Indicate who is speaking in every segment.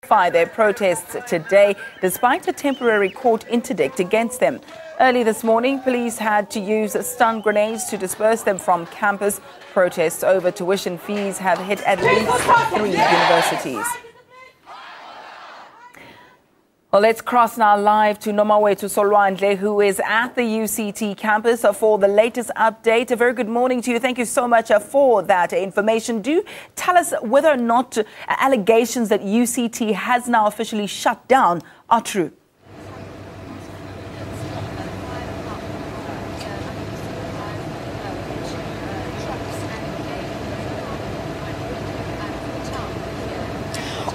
Speaker 1: Their protests today, despite a temporary court interdict against them. Early this morning, police had to use stun grenades to disperse them from campus. Protests over tuition fees have hit at least 3 universities. Well, let's cross now live to Nomawethu Sowandle, who is at the UCT campus for the latest update. A very good morning to you. Thank you so much for that information. Do tell us whether or not allegations that UCT has now officially shut down are true.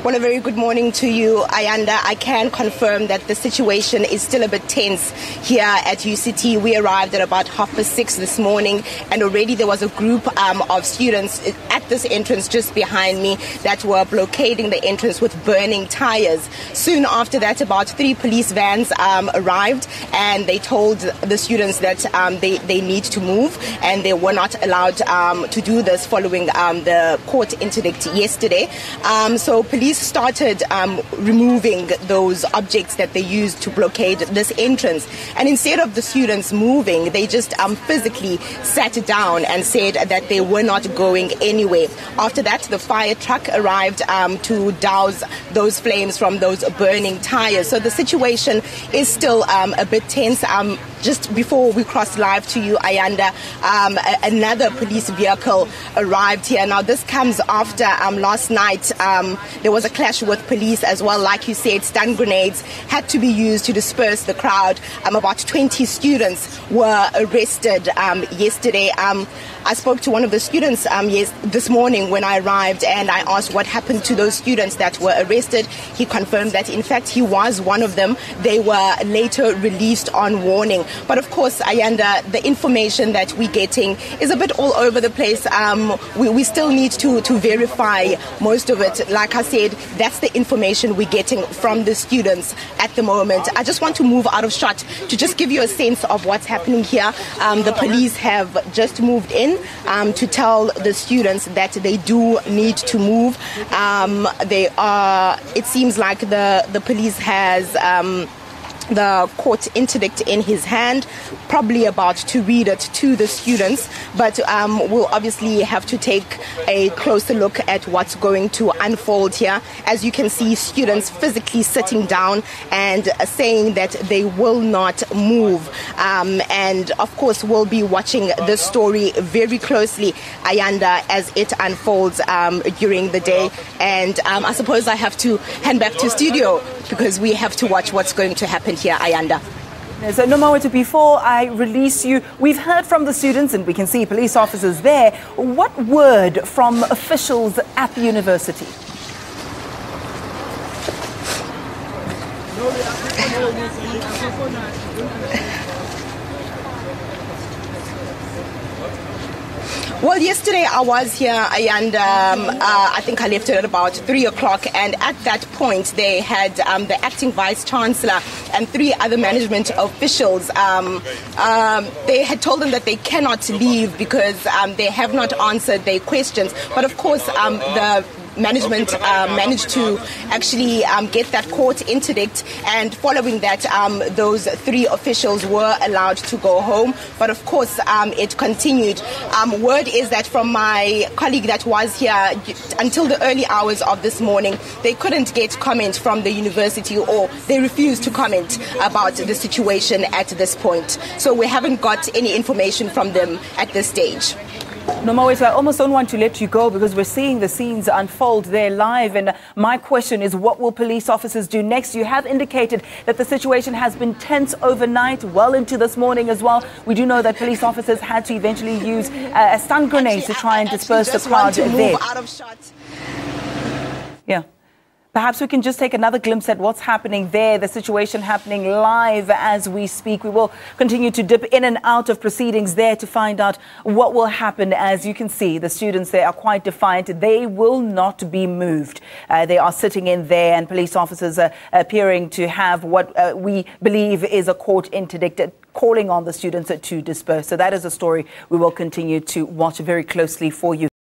Speaker 2: Well, a very good morning to you, Ayanda. I can confirm that the situation is still a bit tense here at UCT. We arrived at about 6:30 this morning, and already there was a group of students at this entrance just behind me that were blockading the entrance with burning tires. Soon after that, about 3 police vans arrived, and they told the students that they need to move, and they were not allowed to do this following the court interdict yesterday. So police started removing those objects that they used to blockade this entrance, and instead of the students moving, they just physically sat down and said that they were not going anywhere. After that, the fire truck arrived to douse those flames from those burning tires. So the situation is still a bit tense. Just before we crossed live to you, Ayanda, another police vehicle arrived here. Now, this comes after last night there was a clash with police as well. Like you said, stun grenades had to be used to disperse the crowd. About 20 students were arrested yesterday. I spoke to one of the students this morning when I arrived, and I asked what happened to those students that were arrested. He confirmed that, in fact, he was one of them. They were later released on warning. But of course, Ayanda, the information that we're getting is a bit all over the place. We still need to verify most of it. Like I said, that's the information we're getting from the students at the moment. I just want to move out of shot to just give you a sense of what's happening here. The police have just moved in to tell the students that they do need to move. It seems like the police has the court interdict in his hand, probably about to read it to the students, but we'll obviously have to take a closer look at what's going to unfold here. As you can see, students physically sitting down and saying that they will not move, and of course we'll be watching this story very closely, Ayanda, as it unfolds during the day. And I suppose I have to hand back to studio because we have to watch what's going to happen here, Ayanda.
Speaker 1: So, Nomawethu, before I release you, we've heard from the students and we can see police officers there. What word from officials at the university?
Speaker 2: Well, yesterday I was here, and I think I left it at about 3 o'clock, and at that point they had the acting vice chancellor and 3 other management officials. They had told them that they cannot leave because they have not answered their questions. But of course, the management managed to actually get that court interdict, and following that those 3 officials were allowed to go home. But of course it continued. Word is that from my colleague that was here until the early hours of this morning, they couldn't get comment from the university, or they refused to comment about the situation at this point. So we haven't got any information from them at this stage.
Speaker 1: Nomawethu, I almost don't want to let you go because we're seeing the scenes unfold there live, and my question is, what will police officers do next? You have indicated that the situation has been tense overnight, well into this morning as well. We do know that police officers had to eventually use a stun grenade to try and disperse the crowd there. Yeah. Perhaps we can just take another glimpse at what's happening there, the situation happening live as we speak. We will continue to dip in and out of proceedings there to find out what will happen. As you can see, the students there are quite defiant. They will not be moved. They are sitting in there, and police officers are appearing to have what we believe is a court interdict, calling on the students to disperse. So that is a story we will continue to watch very closely for you.